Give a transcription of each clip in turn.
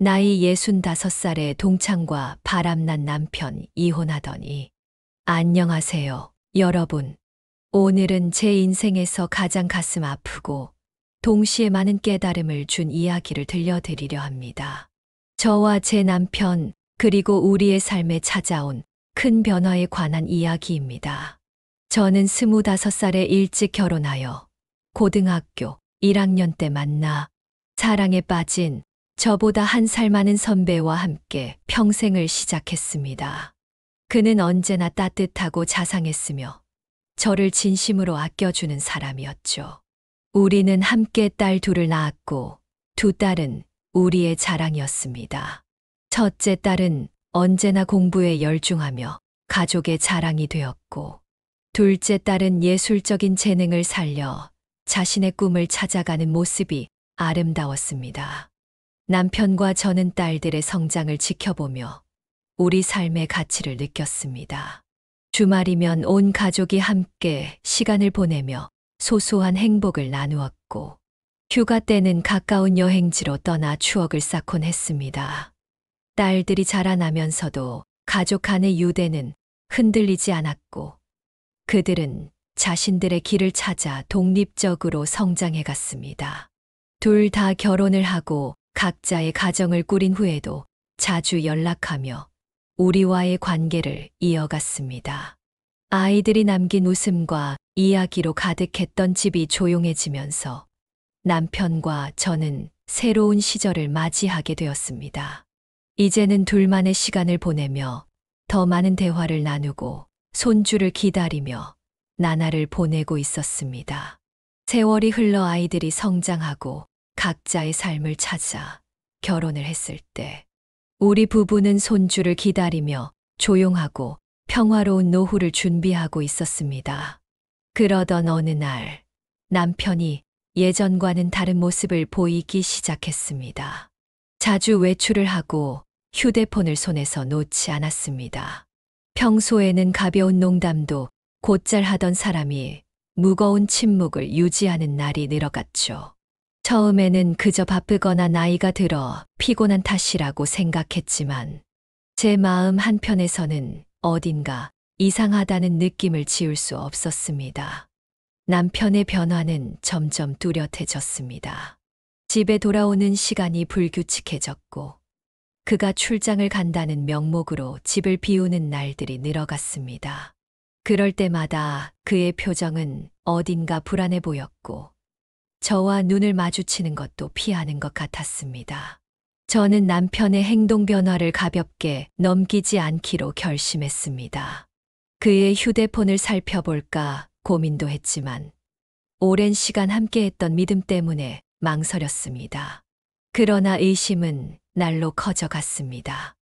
나이 65살의 동창과 바람난 남편 이혼하더니. 안녕하세요, 여러분. 오늘은 제 인생에서 가장 가슴 아프고 동시에 많은 깨달음을 준 이야기를 들려드리려 합니다. 저와 제 남편, 그리고 우리의 삶에 찾아온 큰 변화에 관한 이야기입니다. 저는 25살에 일찍 결혼하여 고등학교 1학년 때 만나 사랑에 빠진 저보다 한 살 많은 선배와 함께 평생을 시작했습니다. 그는 언제나 따뜻하고 자상했으며 저를 진심으로 아껴주는 사람이었죠. 우리는 함께 딸 둘을 낳았고 두 딸은 우리의 자랑이었습니다. 첫째 딸은 언제나 공부에 열중하며 가족의 자랑이 되었고, 둘째 딸은 예술적인 재능을 살려 자신의 꿈을 찾아가는 모습이 아름다웠습니다. 남편과 저는 딸들의 성장을 지켜보며 우리 삶의 가치를 느꼈습니다. 주말이면 온 가족이 함께 시간을 보내며 소소한 행복을 나누었고, 휴가 때는 가까운 여행지로 떠나 추억을 쌓곤 했습니다. 딸들이 자라나면서도 가족 간의 유대는 흔들리지 않았고, 그들은 자신들의 길을 찾아 독립적으로 성장해 갔습니다. 둘 다 결혼을 하고 각자의 가정을 꾸린 후에도 자주 연락하며 우리와의 관계를 이어갔습니다. 아이들이 남긴 웃음과 이야기로 가득했던 집이 조용해지면서 남편과 저는 새로운 시절을 맞이하게 되었습니다. 이제는 둘만의 시간을 보내며 더 많은 대화를 나누고 손주를 기다리며 나날을 보내고 있었습니다. 세월이 흘러 아이들이 성장하고 각자의 삶을 찾아 결혼을 했을 때 우리 부부는 손주를 기다리며 조용하고 평화로운 노후를 준비하고 있었습니다. 그러던 어느 날 남편이 예전과는 다른 모습을 보이기 시작했습니다. 자주 외출을 하고 휴대폰을 손에서 놓지 않았습니다. 평소에는 가벼운 농담도 곧잘 하던 사람이 무거운 침묵을 유지하는 날이 늘어갔죠. 처음에는 그저 바쁘거나 나이가 들어 피곤한 탓이라고 생각했지만 제 마음 한편에서는 어딘가 이상하다는 느낌을 지울 수 없었습니다. 남편의 변화는 점점 뚜렷해졌습니다. 집에 돌아오는 시간이 불규칙해졌고 그가 출장을 간다는 명목으로 집을 비우는 날들이 늘어갔습니다. 그럴 때마다 그의 표정은 어딘가 불안해 보였고 저와 눈을 마주치는 것도 피하는 것 같았습니다. 저는 남편의 행동 변화를 가볍게 넘기지 않기로 결심했습니다. 그의 휴대폰을 살펴볼까 고민도 했지만 오랜 시간 함께했던 믿음 때문에 망설였습니다. 그러나 의심은 날로 커져갔습니다.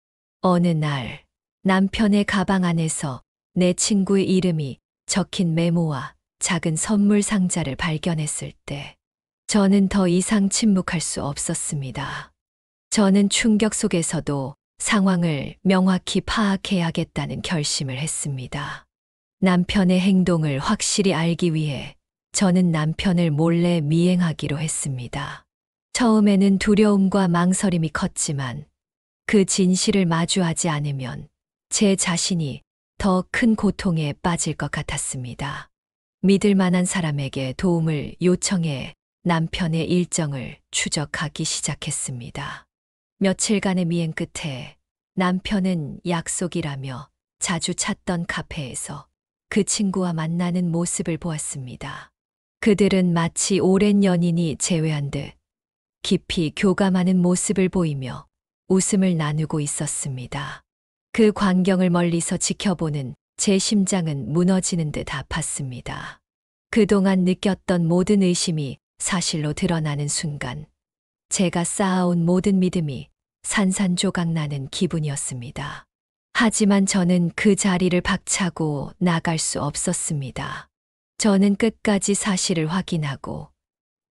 어느 날 남편의 가방 안에서 내 친구의 이름이 적힌 메모와 작은 선물 상자를 발견했을 때 저는 더 이상 침묵할 수 없었습니다. 저는 충격 속에서도 상황을 명확히 파악해야겠다는 결심을 했습니다. 남편의 행동을 확실히 알기 위해 저는 남편을 몰래 미행하기로 했습니다. 처음에는 두려움과 망설임이 컸지만 그 진실을 마주하지 않으면 제 자신이 더 큰 고통에 빠질 것 같았습니다. 믿을 만한 사람에게 도움을 요청해 남편의 일정을 추적하기 시작했습니다. 며칠간의 미행 끝에 남편은 약속이라며 자주 찾던 카페에서 그 친구와 만나는 모습을 보았습니다. 그들은 마치 오랜 연인이 재회한 듯 깊이 교감하는 모습을 보이며 웃음을 나누고 있었습니다. 그 광경을 멀리서 지켜보는 제 심장은 무너지는 듯 아팠습니다. 그동안 느꼈던 모든 의심이 사실로 드러나는 순간 제가 쌓아온 모든 믿음이 산산조각 나는 기분이었습니다. 하지만 저는 그 자리를 박차고 나갈 수 없었습니다. 저는 끝까지 사실을 확인하고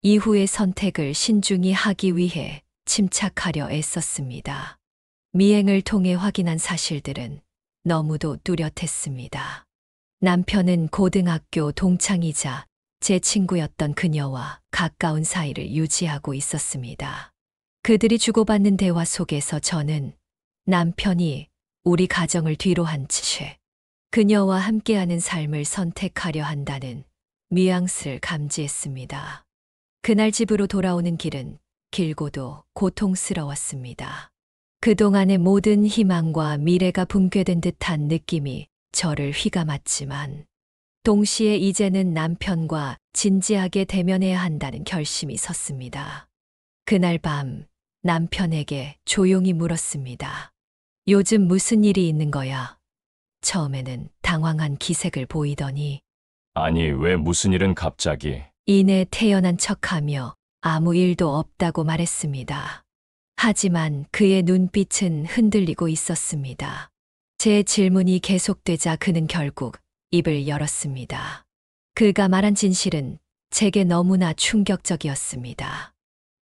이후의 선택을 신중히 하기 위해 침착하려 애썼습니다. 미행을 통해 확인한 사실들은 너무도 뚜렷했습니다. 남편은 고등학교 동창이자 제 친구였던 그녀와 가까운 사이를 유지하고 있었습니다. 그들이 주고받는 대화 속에서 저는 남편이 우리 가정을 뒤로 한 채 그녀와 함께하는 삶을 선택하려 한다는 뉘앙스를 감지했습니다. 그날 집으로 돌아오는 길은 길고도 고통스러웠습니다. 그동안의 모든 희망과 미래가 붕괴된 듯한 느낌이 저를 휘감았지만 동시에 이제는 남편과 진지하게 대면해야 한다는 결심이 섰습니다. 그날 밤 남편에게 조용히 물었습니다. 요즘 무슨 일이 있는 거야? 처음에는 당황한 기색을 보이더니 아니, 왜 무슨 일은 갑자기? 이내 태연한 척하며 아무 일도 없다고 말했습니다. 하지만 그의 눈빛은 흔들리고 있었습니다. 제 질문이 계속되자 그는 결국 입을 열었습니다. 그가 말한 진실은 제게 너무나 충격적이었습니다.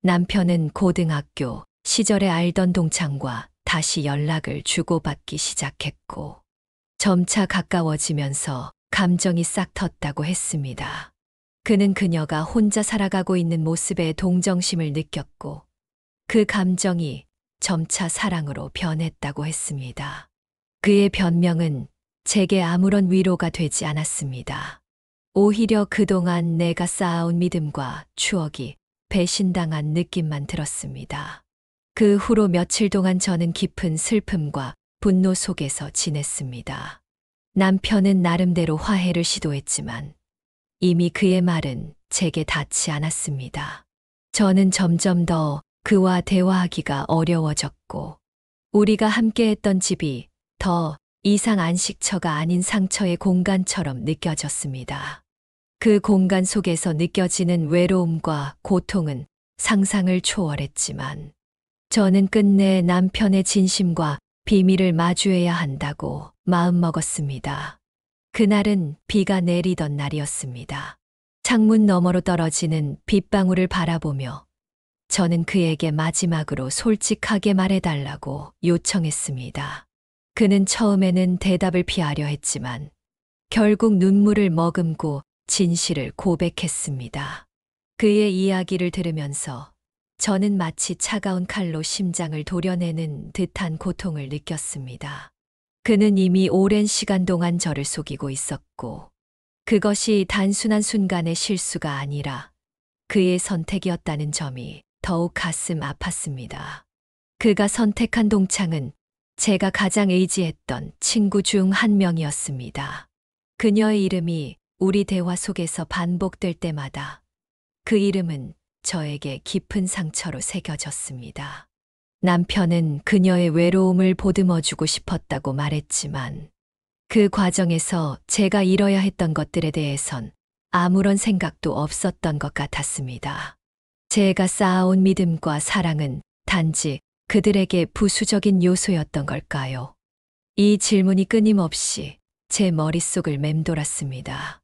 남편은 고등학교 시절에 알던 동창과 다시 연락을 주고받기 시작했고 점차 가까워지면서 감정이 싹 텄다고 했습니다. 그는 그녀가 혼자 살아가고 있는 모습에 동정심을 느꼈고 그 감정이 점차 사랑으로 변했다고 했습니다. 그의 변명은 제게 아무런 위로가 되지 않았습니다. 오히려 그동안 내가 쌓아온 믿음과 추억이 배신당한 느낌만 들었습니다. 그 후로 며칠 동안 저는 깊은 슬픔과 분노 속에서 지냈습니다. 남편은 나름대로 화해를 시도했지만 이미 그의 말은 제게 닿지 않았습니다. 저는 점점 더 그와 대화하기가 어려워졌고 우리가 함께했던 집이 더 이상 안식처가 아닌 상처의 공간처럼 느껴졌습니다. 그 공간 속에서 느껴지는 외로움과 고통은 상상을 초월했지만 저는 끝내 남편의 진심과 비밀을 마주해야 한다고 마음먹었습니다. 그날은 비가 내리던 날이었습니다. 창문 너머로 떨어지는 빗방울을 바라보며 저는 그에게 마지막으로 솔직하게 말해달라고 요청했습니다. 그는 처음에는 대답을 피하려 했지만 결국 눈물을 머금고 진실을 고백했습니다. 그의 이야기를 들으면서 저는 마치 차가운 칼로 심장을 도려내는 듯한 고통을 느꼈습니다. 그는 이미 오랜 시간 동안 저를 속이고 있었고 그것이 단순한 순간의 실수가 아니라 그의 선택이었다는 점이 더욱 가슴 아팠습니다. 그가 선택한 동창은 제가 가장 의지했던 친구 중 한 명이었습니다. 그녀의 이름이 우리 대화 속에서 반복될 때마다 그 이름은 저에게 깊은 상처로 새겨졌습니다. 남편은 그녀의 외로움을 보듬어주고 싶었다고 말했지만 그 과정에서 제가 잃어야 했던 것들에 대해선 아무런 생각도 없었던 것 같았습니다. 제가 쌓아온 믿음과 사랑은 단지 그들에게 부수적인 요소였던 걸까요? 이 질문이 끊임없이 제 머릿속을 맴돌았습니다.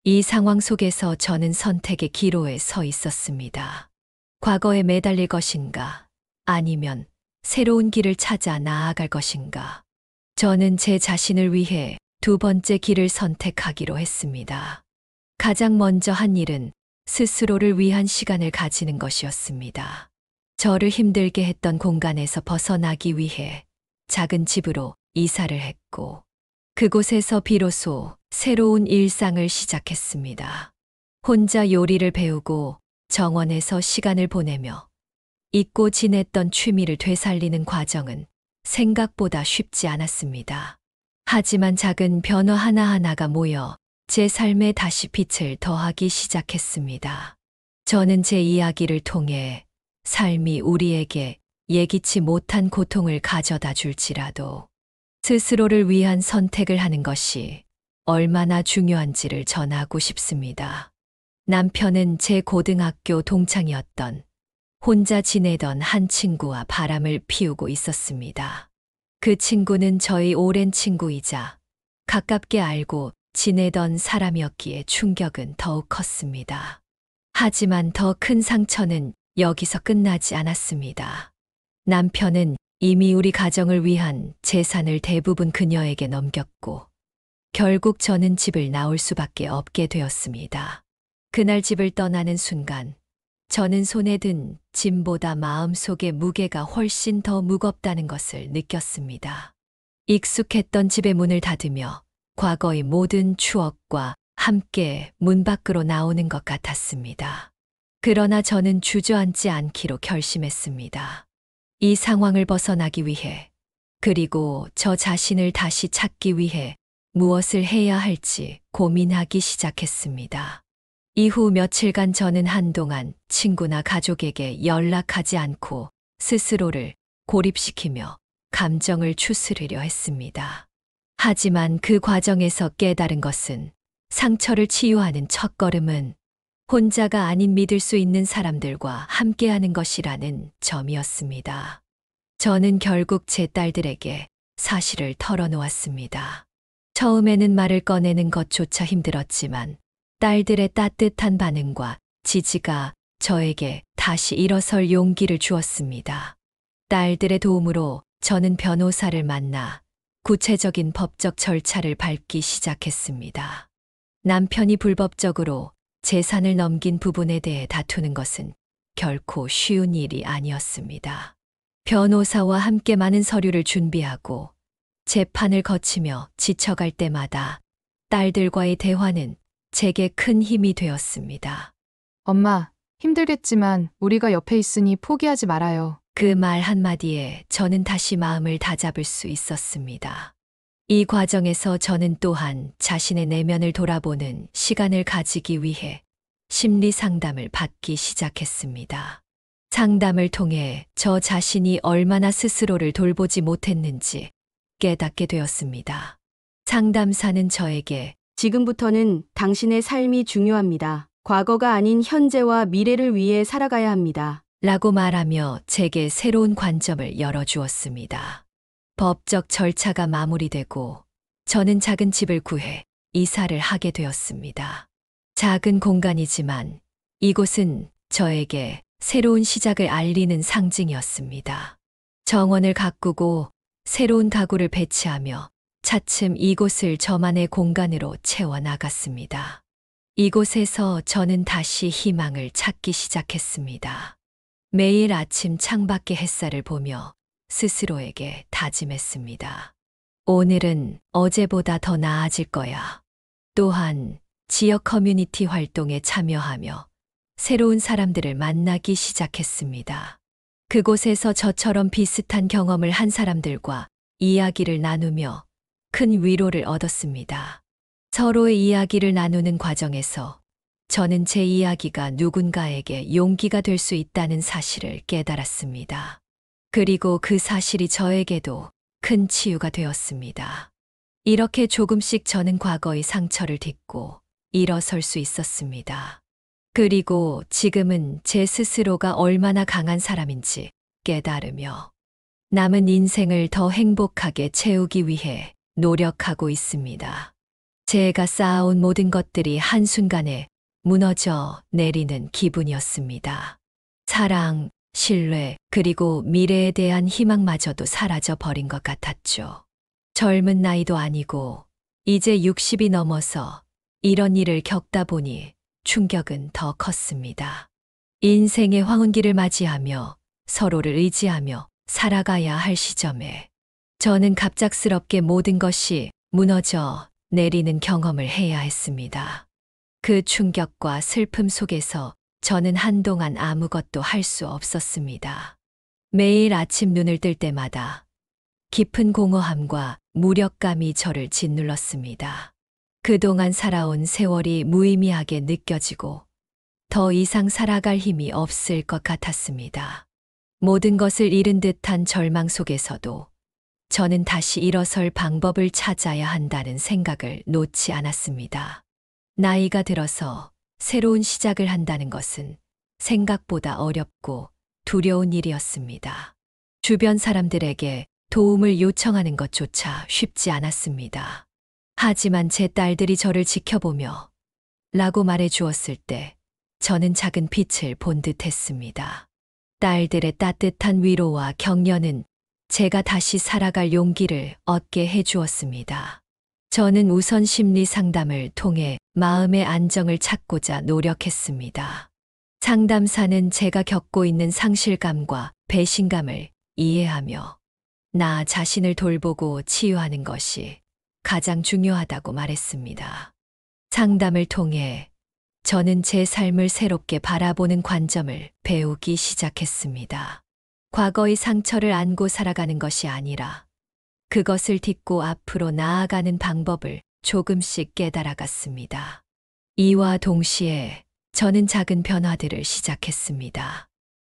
이 상황 속에서 저는 선택의 기로에 서 있었습니다. 과거에 매달릴 것인가? 아니면 새로운 길을 찾아 나아갈 것인가? 저는 제 자신을 위해 두 번째 길을 선택하기로 했습니다. 가장 먼저 한 일은 스스로를 위한 시간을 가지는 것이었습니다. 저를 힘들게 했던 공간에서 벗어나기 위해 작은 집으로 이사를 했고 그곳에서 비로소 새로운 일상을 시작했습니다. 혼자 요리를 배우고 정원에서 시간을 보내며 잊고 지냈던 취미를 되살리는 과정은 생각보다 쉽지 않았습니다. 하지만 작은 변화 하나하나가 모여 제 삶에 다시 빛을 더하기 시작했습니다. 저는 제 이야기를 통해 삶이 우리에게 예기치 못한 고통을 가져다 줄지라도 스스로를 위한 선택을 하는 것이 얼마나 중요한지를 전하고 싶습니다. 남편은 제 고등학교 동창이었던 혼자 지내던 한 친구와 바람을 피우고 있었습니다. 그 친구는 저희 오랜 친구이자 가깝게 알고 지내던 사람이었기에 충격은 더욱 컸습니다. 하지만 더 큰 상처는 여기서 끝나지 않았습니다. 남편은 이미 우리 가정을 위한 재산을 대부분 그녀에게 넘겼고 결국 저는 집을 나올 수밖에 없게 되었습니다. 그날 집을 떠나는 순간 저는 손에 든 짐보다 마음속의 무게가 훨씬 더 무겁다는 것을 느꼈습니다. 익숙했던 집의 문을 닫으며 과거의 모든 추억과 함께 문 밖으로 나오는 것 같았습니다. 그러나 저는 주저앉지 않기로 결심했습니다. 이 상황을 벗어나기 위해, 그리고 저 자신을 다시 찾기 위해 무엇을 해야 할지 고민하기 시작했습니다. 이후 며칠간 저는 한동안 친구나 가족에게 연락하지 않고 스스로를 고립시키며 감정을 추스르려 했습니다. 하지만 그 과정에서 깨달은 것은 상처를 치유하는 첫걸음은 혼자가 아닌 믿을 수 있는 사람들과 함께하는 것이라는 점이었습니다. 저는 결국 제 딸들에게 사실을 털어놓았습니다. 처음에는 말을 꺼내는 것조차 힘들었지만 딸들의 따뜻한 반응과 지지가 저에게 다시 일어설 용기를 주었습니다. 딸들의 도움으로 저는 변호사를 만나 구체적인 법적 절차를 밟기 시작했습니다. 남편이 불법적으로 재산을 넘긴 부분에 대해 다투는 것은 결코 쉬운 일이 아니었습니다. 변호사와 함께 많은 서류를 준비하고 재판을 거치며 지쳐갈 때마다 딸들과의 대화는 제게 큰 힘이 되었습니다. 엄마, 힘들겠지만 우리가 옆에 있으니 포기하지 말아요. 그 말 한마디에 저는 다시 마음을 다잡을 수 있었습니다. 이 과정에서 저는 또한 자신의 내면을 돌아보는 시간을 가지기 위해 심리 상담을 받기 시작했습니다. 상담을 통해 저 자신이 얼마나 스스로를 돌보지 못했는지 깨닫게 되었습니다. 상담사는 저에게 지금부터는 당신의 삶이 중요합니다. 과거가 아닌 현재와 미래를 위해 살아가야 합니다. 라고 말하며 제게 새로운 관점을 열어주었습니다. 법적 절차가 마무리되고 저는 작은 집을 구해 이사를 하게 되었습니다. 작은 공간이지만 이곳은 저에게 새로운 시작을 알리는 상징이었습니다. 정원을 가꾸고 새로운 가구를 배치하며 차츰 이곳을 저만의 공간으로 채워나갔습니다. 이곳에서 저는 다시 희망을 찾기 시작했습니다. 매일 아침 창밖의 햇살을 보며 스스로에게 다짐했습니다. 오늘은 어제보다 더 나아질 거야. 또한 지역 커뮤니티 활동에 참여하며 새로운 사람들을 만나기 시작했습니다. 그곳에서 저처럼 비슷한 경험을 한 사람들과 이야기를 나누며 큰 위로를 얻었습니다. 서로의 이야기를 나누는 과정에서 저는 제 이야기가 누군가에게 용기가 될 수 있다는 사실을 깨달았습니다. 그리고 그 사실이 저에게도 큰 치유가 되었습니다. 이렇게 조금씩 저는 과거의 상처를 딛고 일어설 수 있었습니다. 그리고 지금은 제 스스로가 얼마나 강한 사람인지 깨달으며 남은 인생을 더 행복하게 채우기 위해 노력하고 있습니다. 제가 쌓아온 모든 것들이 한순간에 무너져 내리는 기분이었습니다. 사랑, 신뢰, 그리고 미래에 대한 희망마저도 사라져 버린 것 같았죠. 젊은 나이도 아니고 이제 60이 넘어서 이런 일을 겪다 보니 충격은 더 컸습니다. 인생의 황혼기를 맞이하며 서로를 의지하며 살아가야 할 시점에 저는 갑작스럽게 모든 것이 무너져 내리는 경험을 해야 했습니다. 그 충격과 슬픔 속에서 저는 한동안 아무것도 할 수 없었습니다. 매일 아침 눈을 뜰 때마다 깊은 공허함과 무력감이 저를 짓눌렀습니다. 그동안 살아온 세월이 무의미하게 느껴지고 더 이상 살아갈 힘이 없을 것 같았습니다. 모든 것을 잃은 듯한 절망 속에서도 저는 다시 일어설 방법을 찾아야 한다는 생각을 놓지 않았습니다. 나이가 들어서 새로운 시작을 한다는 것은 생각보다 어렵고 두려운 일이었습니다. 주변 사람들에게 도움을 요청하는 것조차 쉽지 않았습니다. 하지만 제 딸들이 저를 지켜보며 라고 말해 주었을 때 저는 작은 빛을 본 듯 했습니다. 딸들의 따뜻한 위로와 격려는 제가 다시 살아갈 용기를 얻게 해 주었습니다. 저는 우선 심리 상담을 통해 마음의 안정을 찾고자 노력했습니다. 상담사는 제가 겪고 있는 상실감과 배신감을 이해하며 나 자신을 돌보고 치유하는 것이 가장 중요하다고 말했습니다. 상담을 통해 저는 제 삶을 새롭게 바라보는 관점을 배우기 시작했습니다. 과거의 상처를 안고 살아가는 것이 아니라 그것을 딛고 앞으로 나아가는 방법을 조금씩 깨달아갔습니다. 이와 동시에 저는 작은 변화들을 시작했습니다.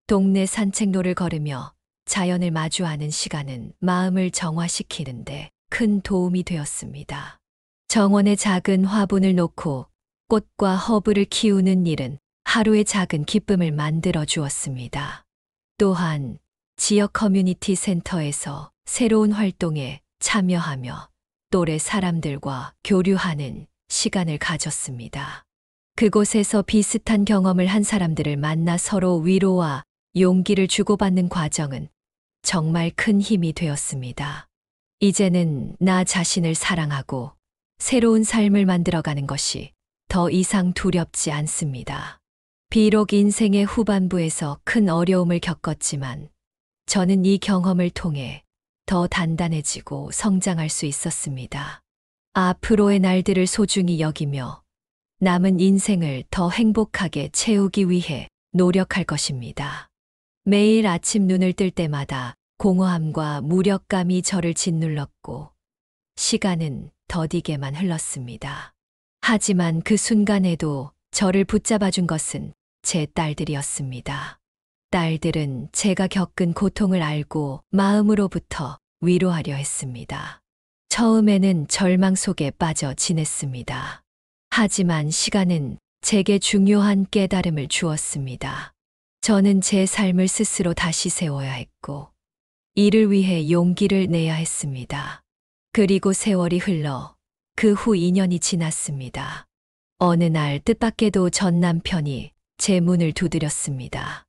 동네 산책로를 걸으며 자연을 마주하는 시간은 마음을 정화시키는데 큰 도움이 되었습니다. 정원에 작은 화분을 놓고 꽃과 허브를 키우는 일은 하루의 작은 기쁨을 만들어 주었습니다. 또한 지역 커뮤니티 센터에서 새로운 활동에 참여하며 또래 사람들과 교류하는 시간을 가졌습니다. 그곳에서 비슷한 경험을 한 사람들을 만나 서로 위로와 용기를 주고받는 과정은 정말 큰 힘이 되었습니다. 이제는 나 자신을 사랑하고 새로운 삶을 만들어가는 것이 더 이상 두렵지 않습니다. 비록 인생의 후반부에서 큰 어려움을 겪었지만 저는 이 경험을 통해 더 단단해지고 성장할 수 있었습니다. 앞으로의 날들을 소중히 여기며 남은 인생을 더 행복하게 채우기 위해 노력할 것입니다. 매일 아침 눈을 뜰 때마다 공허함과 무력감이 저를 짓눌렀고 시간은 더디게만 흘렀습니다. 하지만 그 순간에도 저를 붙잡아준 것은 제 딸들이었습니다. 딸들은 제가 겪은 고통을 알고 마음으로부터 위로하려 했습니다. 처음에는 절망 속에 빠져 지냈습니다. 하지만 시간은 제게 중요한 깨달음을 주었습니다. 저는 제 삶을 스스로 다시 세워야 했고, 이를 위해 용기를 내야 했습니다. 그리고 세월이 흘러 그 후 2년이 지났습니다. 어느 날 뜻밖에도 전 남편이 제 문을 두드렸습니다.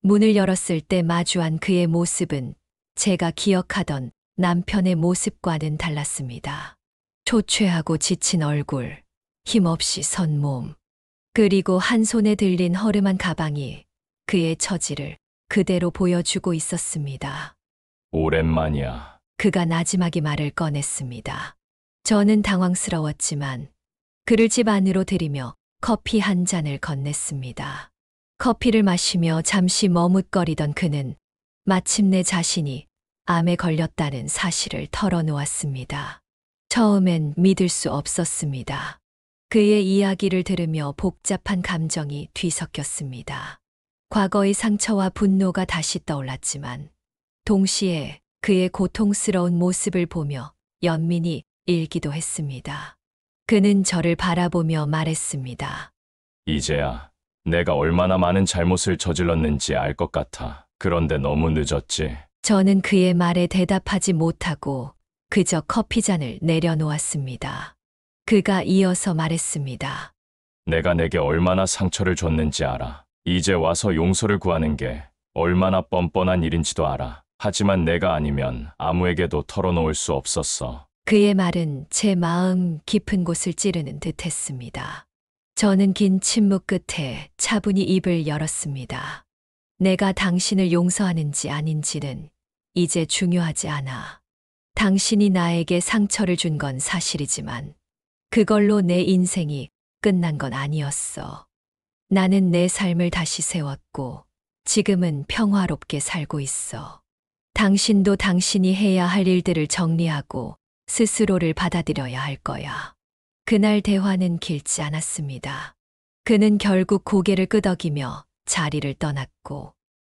문을 열었을 때 마주한 그의 모습은 제가 기억하던 남편의 모습과는 달랐습니다. 초췌하고 지친 얼굴, 힘없이 선 몸, 그리고 한 손에 들린 허름한 가방이 그의 처지를 그대로 보여주고 있었습니다. 오랜만이야. 그가 나지막이 말을 꺼냈습니다. 저는 당황스러웠지만 그를 집 안으로 들이며 커피 한 잔을 건넸습니다. 커피를 마시며 잠시 머뭇거리던 그는 마침내 자신이 암에 걸렸다는 사실을 털어놓았습니다. 처음엔 믿을 수 없었습니다. 그의 이야기를 들으며 복잡한 감정이 뒤섞였습니다. 과거의 상처와 분노가 다시 떠올랐지만 동시에 그의 고통스러운 모습을 보며 연민이 일기도 했습니다. 그는 저를 바라보며 말했습니다. 이제야 내가 얼마나 많은 잘못을 저질렀는지 알 것 같아. 그런데 너무 늦었지. 저는 그의 말에 대답하지 못하고 그저 커피잔을 내려놓았습니다. 그가 이어서 말했습니다. 내가 내게 얼마나 상처를 줬는지 알아. 이제 와서 용서를 구하는 게 얼마나 뻔뻔한 일인지도 알아. 하지만 내가 아니면 아무에게도 털어놓을 수 없었어. 그의 말은 제 마음 깊은 곳을 찌르는 듯했습니다. 저는 긴 침묵 끝에 차분히 입을 열었습니다. 내가 당신을 용서하는지 아닌지는 이제 중요하지 않아. 당신이 나에게 상처를 준 건 사실이지만 그걸로 내 인생이 끝난 건 아니었어. 나는 내 삶을 다시 세웠고 지금은 평화롭게 살고 있어. 당신도 당신이 해야 할 일들을 정리하고 스스로를 받아들여야 할 거야. 그날 대화는 길지 않았습니다. 그는 결국 고개를 끄덕이며 자리를 떠났고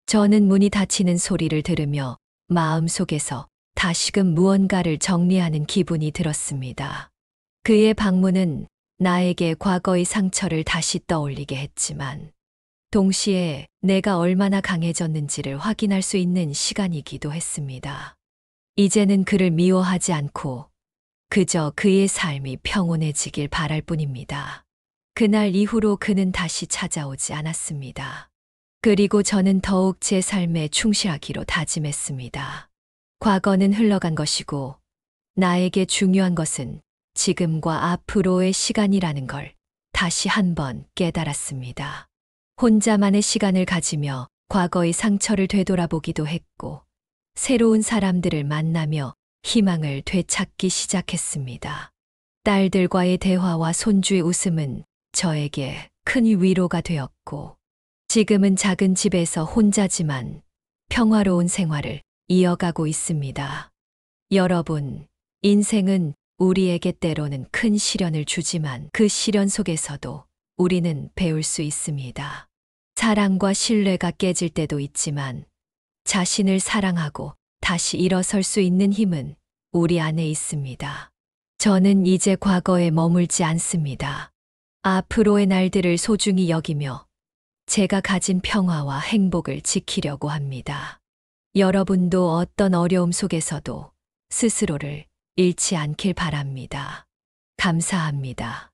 저는 문이 닫히는 소리를 들으며 마음속에서 다시금 무언가를 정리하는 기분이 들었습니다. 그의 방문은 나에게 과거의 상처를 다시 떠올리게 했지만 동시에 내가 얼마나 강해졌는지를 확인할 수 있는 시간이기도 했습니다. 이제는 그를 미워하지 않고 그저 그의 삶이 평온해지길 바랄 뿐입니다. 그날 이후로 그는 다시 찾아오지 않았습니다. 그리고 저는 더욱 제 삶에 충실하기로 다짐했습니다. 과거는 흘러간 것이고 나에게 중요한 것은 지금과 앞으로의 시간이라는 걸 다시 한번 깨달았습니다. 혼자만의 시간을 가지며 과거의 상처를 되돌아보기도 했고, 새로운 사람들을 만나며 희망을 되찾기 시작했습니다. 딸들과의 대화와 손주의 웃음은 저에게 큰 위로가 되었고, 지금은 작은 집에서 혼자지만 평화로운 생활을 이어가고 있습니다. 여러분, 인생은 우리에게 때로는 큰 시련을 주지만 그 시련 속에서도 우리는 배울 수 있습니다. 사랑과 신뢰가 깨질 때도 있지만 자신을 사랑하고 다시 일어설 수 있는 힘은 우리 안에 있습니다. 저는 이제 과거에 머물지 않습니다. 앞으로의 날들을 소중히 여기며 제가 가진 평화와 행복을 지키려고 합니다. 여러분도 어떤 어려움 속에서도 스스로를 잃지 않길 바랍니다. 감사합니다.